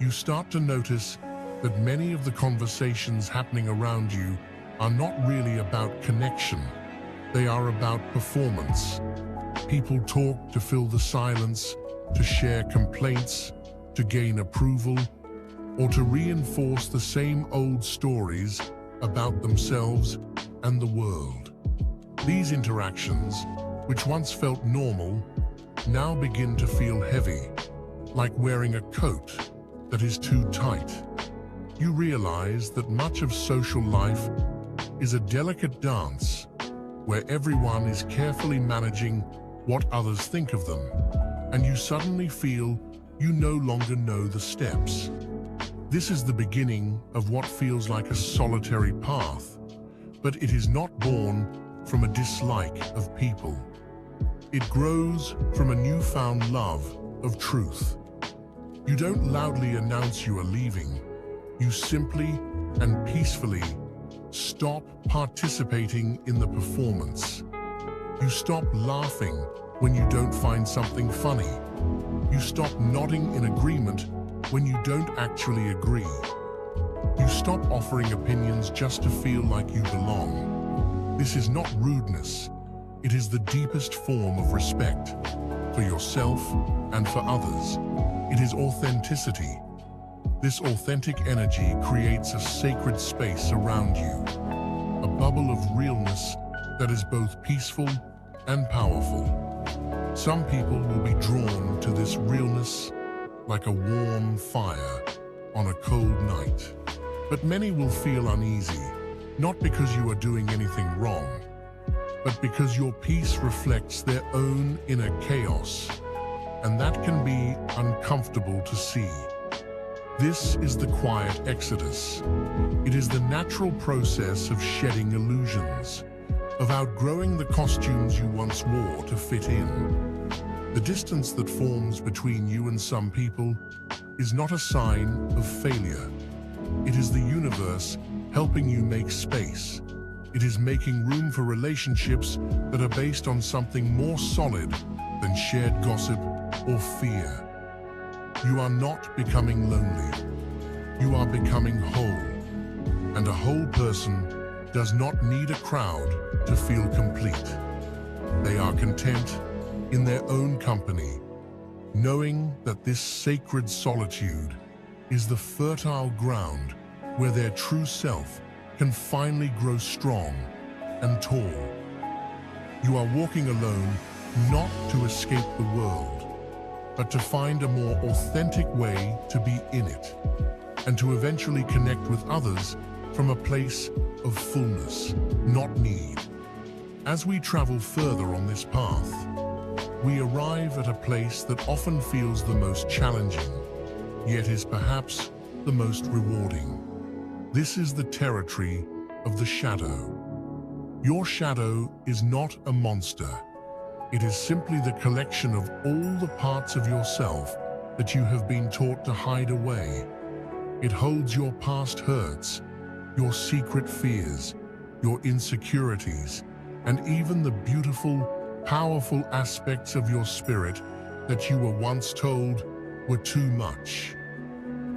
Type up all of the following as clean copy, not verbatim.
you start to notice that many of the conversations happening around you are not really about connection. They are about performance. People talk to fill the silence, to share complaints, to gain approval, or to reinforce the same old stories about themselves and the world. These interactions, which once felt normal, now begin to feel heavy, like wearing a coat that is too tight. You realize that much of social life is a delicate dance where everyone is carefully managing what others think of them, and you suddenly feel you no longer know the steps. This is the beginning of what feels like a solitary path, but it is not born from a dislike of people. It grows from a newfound love of truth. You don't loudly announce you are leaving. You simply and peacefully stop participating in the performance. You stop laughing when you don't find something funny. You stop nodding in agreement when you don't actually agree. You stop offering opinions just to feel like you belong. This is not rudeness. It is the deepest form of respect for yourself and for others. It is authenticity. This authentic energy creates a sacred space around you, a bubble of realness that is both peaceful and powerful. Some people will be drawn to this realness like a warm fire on a cold night. But many will feel uneasy, not because you are doing anything wrong, but because your peace reflects their own inner chaos, and that can be uncomfortable to see. This is the quiet exodus. It is the natural process of shedding illusions, of outgrowing the costumes you once wore to fit in. The distance that forms between you and some people is not a sign of failure. It is the universe helping you make space. It is making room for relationships that are based on something more solid than shared gossip or fear. You are not becoming lonely. You are becoming whole. And a whole person does not need a crowd to feel complete. They are content in their own company, knowing that this sacred solitude is the fertile ground where their true self can finally grow strong and tall. You are walking alone not to escape the world, but to find a more authentic way to be in it, and to eventually connect with others from a place of fullness, not need. As we travel further on this path, we arrive at a place that often feels the most challenging, yet is perhaps the most rewarding. This is the territory of the shadow. Your shadow is not a monster. It is simply the collection of all the parts of yourself that you have been taught to hide away. It holds your past hurts, your secret fears, your insecurities, and even the beautiful, powerful aspects of your spirit that you were once told were too much.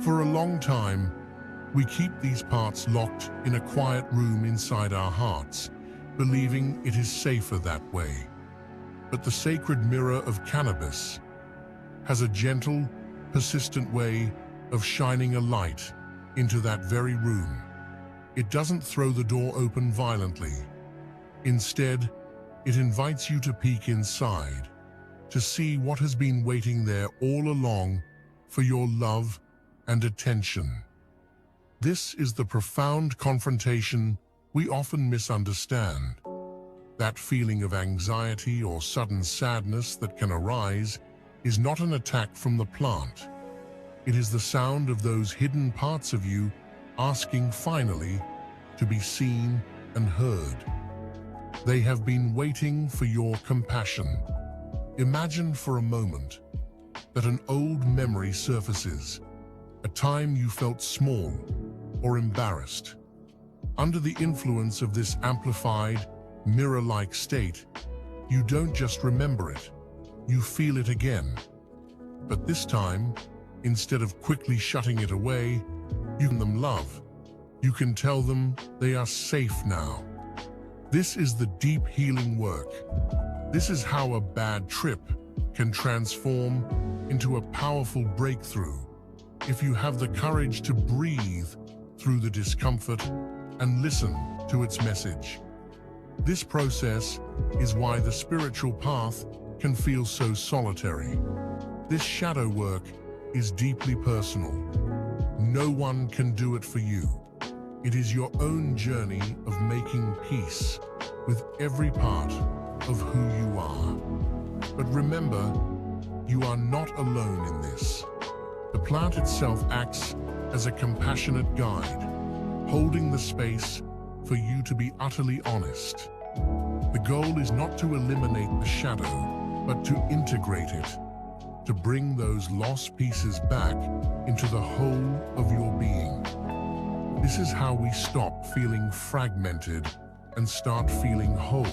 For a long time, we keep these parts locked in a quiet room inside our hearts, believing it is safer that way. But the sacred mirror of cannabis has a gentle, persistent way of shining a light into that very room. It doesn't throw the door open violently. Instead, it invites you to peek inside, to see what has been waiting there all along for your love and attention. This is the profound confrontation we often misunderstand. That feeling of anxiety or sudden sadness that can arise is not an attack from the plant. It is the sound of those hidden parts of you asking finally to be seen and heard. They have been waiting for your compassion. Imagine for a moment that an old memory surfaces, a time you felt small or embarrassed. Under the influence of this amplified, mirror-like state, you don't just remember it, you feel it again. But this time, Instead of quickly shutting it away, you can them love. You can tell them they are safe now. This is the deep healing work. This is how a bad trip can transform into a powerful breakthrough if you have the courage to breathe through the discomfort and listen to its message. This process is why the spiritual path can feel so solitary. This shadow work is deeply personal. No one can do it for you. It is your own journey of making peace with every part of who you are. But remember, you are not alone in this. The plant itself acts as a compassionate guide, holding the space for you to be utterly honest. The goal is not to eliminate the shadow, but to integrate it, to bring those lost pieces back into the whole of your being. This is how we stop feeling fragmented and start feeling whole.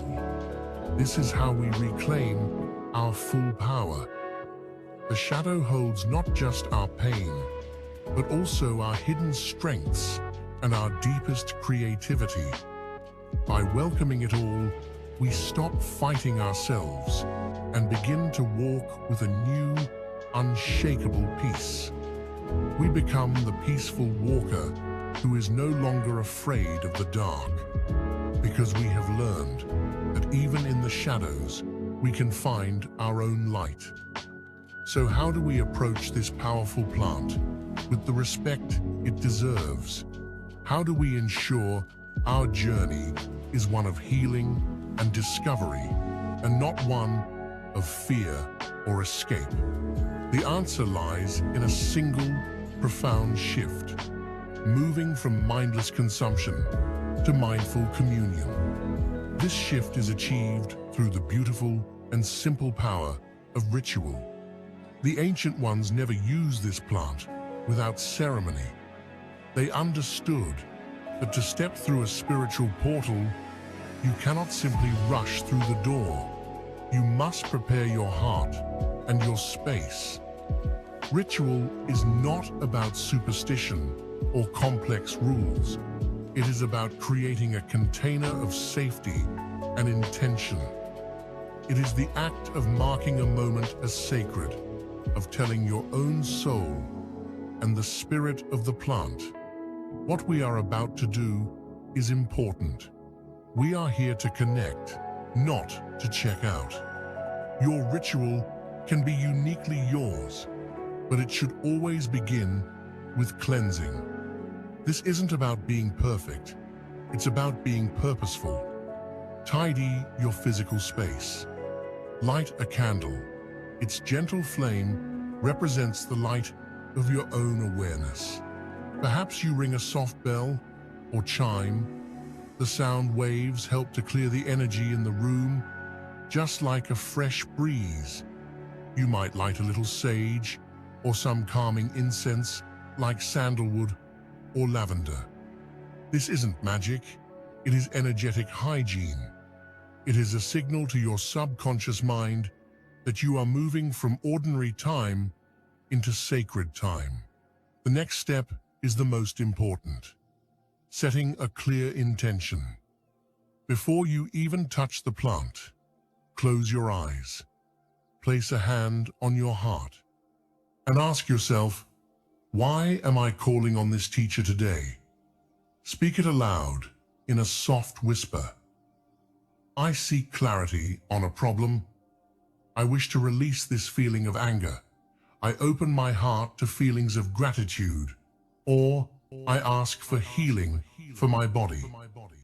This is how we reclaim our full power. The shadow holds not just our pain, but also our hidden strengths and our deepest creativity. By welcoming it all, we stop fighting ourselves and begin to walk with a new, unshakable peace. We become the peaceful walker who is no longer afraid of the dark, because we have learned that even in the shadows, we can find our own light. So how do we approach this powerful plant with the respect it deserves? How do we ensure our journey is one of healing and discovery, and not one of fear or escape? The answer lies in a single, profound shift, moving from mindless consumption to mindful communion. This shift is achieved through the beautiful and simple power of ritual. The ancient ones never used this plant without ceremony. They understood that to step through a spiritual portal, you cannot simply rush through the door. You must prepare your heart and your space. Ritual is not about superstition or complex rules. It is about creating a container of safety and intention. It is the act of marking a moment as sacred, of telling your own soul and the spirit of the plant, what we are about to do is important. We are here to connect, not to check out. Your ritual can be uniquely yours, but it should always begin with cleansing. This isn't about being perfect. It's about being purposeful. Tidy your physical space. Light a candle. Its gentle flame represents the light of your own awareness. Perhaps you ring a soft bell or chime. The sound waves help to clear the energy in the room, just like a fresh breeze. You might light a little sage or some calming incense like sandalwood or lavender. This isn't magic, it is energetic hygiene. It is a signal to your subconscious mind that you are moving from ordinary time into sacred time. The next step is the most important. Setting a clear intention. Before you even touch the plant, close your eyes. Place a hand on your heart and ask yourself, why am I calling on this teacher today? Speak it aloud in a soft whisper. I seek clarity on a problem. I wish to release this feeling of anger. I open my heart to feelings of gratitude, or I ask for healing for my body.